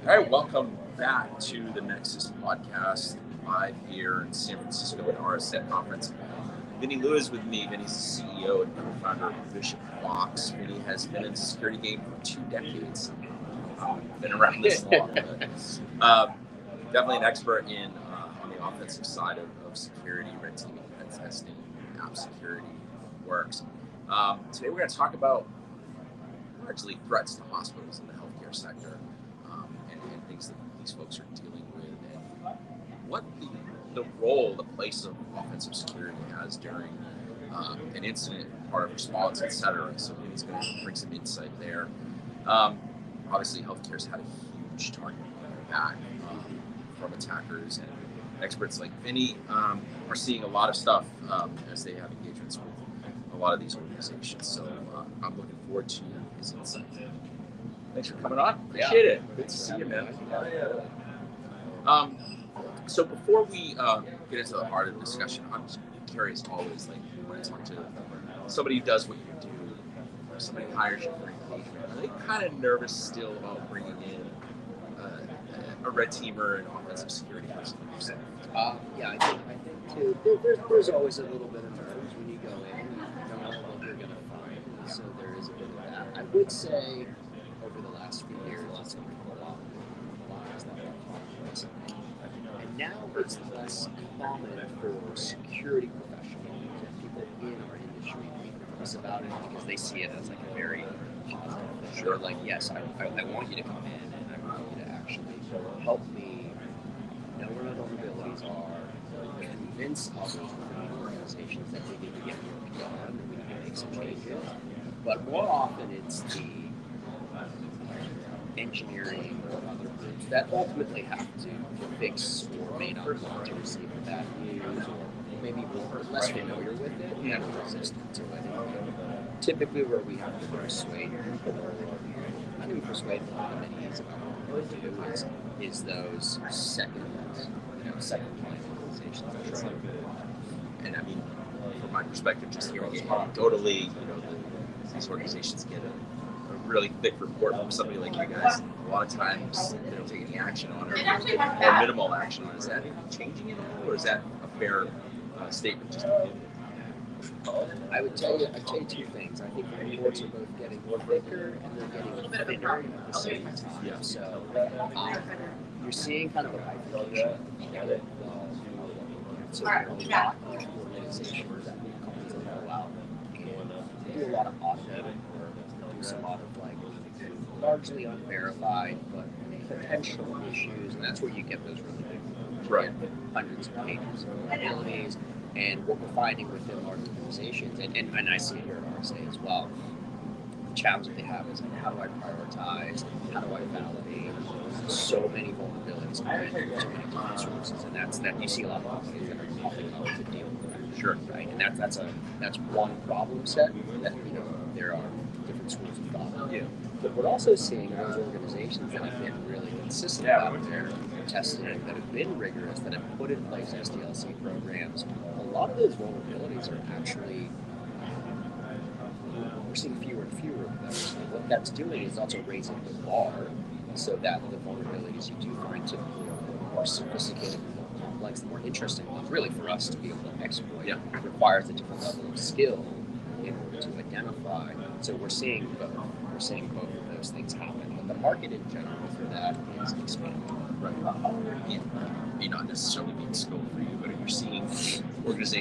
All right, welcome back to the Nexus podcast, live here in San Francisco at RSA conference. Vinnie Lewis with me. Vinnie's the CEO and co-founder of Bishop Box. Vinnie has been in the security game for 2 decades. Been around this long. Definitely an expert in on the offensive side of security, red teaming, pen testing, app security works. Today we're going to talk about largely threats to hospitals in the healthcare sector. And things that these folks are dealing with, and what the role, the place of offensive security has during an incident, part of response, etc. So it's going to bring some insight there. Obviously, healthcare's had a huge target back from attackers, and experts like Vinnie are seeing a lot of stuff as they have engagements with a lot of these organizations. So I'm looking forward to his insight. Thanks for coming on. Appreciate it. Good to see you, man. So before we get into the heart of the discussion, I'm just curious always, like when I talk to somebody who does what you do, or somebody hires you for engagement, are they kind of nervous still about bringing in a red teamer and offensive security person like yourself? I think too. There's always a little bit of nerves when you go in. You don't know what you're going to find, and so there is a bit of that. I would say over the last few years, it's become a lot more complex. And now it's less common for security professionals and people in our industry to be nervous about it because they see it as like a very positive thing. Sure. Like, yes, I want you to come in and I want you to actually help me know where my vulnerabilities are, convince others within the organizations that we need to get work done and we need to make some changes. But more often it's the engineering or other groups that ultimately have to fix or may not want to receive the bad news or maybe more less familiar with it and are resistant to it. And typically where we have to persuade people or not even persuade them that many is about what we do is those second line organizations. And I mean, from my perspective, just hearing it anecdotally, these organizations get a really thick report from somebody like you guys. A lot of times they don't take any action on it or minimal action on it. Is that changing at all, or is that a fair statement just to give? I would tell you two things. I think the reports are both getting thicker and they're getting thinner at the same time. Yeah. So you're seeing kind of a bifurcation. So there are a lot of organizations that companies that go out and do a lot of automated work, do a lot of largely unverified but potential issues, and that's where you get those really big reports. Right. Hundreds of pages of vulnerabilities. And what we're finding within large organizations, and I see it here at RSA as well, the challenge that they have is how do I prioritize, how do I validate so many vulnerabilities coming from so many different sources, and that's you see a lot of companies that are popping up to deal with that. Sure. Right, and that's one problem set that there are different schools of thought. Yeah. But we're also seeing those organizations that have been really consistent out there, testing, that have been rigorous, that have put in place SDLC programs. A lot of those vulnerabilities are actually, we're seeing fewer and fewer of those. And what that's doing is also raising the bar so that the vulnerabilities you do find typically are more sophisticated, more complex, and more interesting ones, really for us to be able to exploit. Yeah. It requires a different level of skill in order to identify. So we're seeing both of those things happen. But the market in general for that is expanding. Right. It may not necessarily be in scope for you, but if you're seeing organizations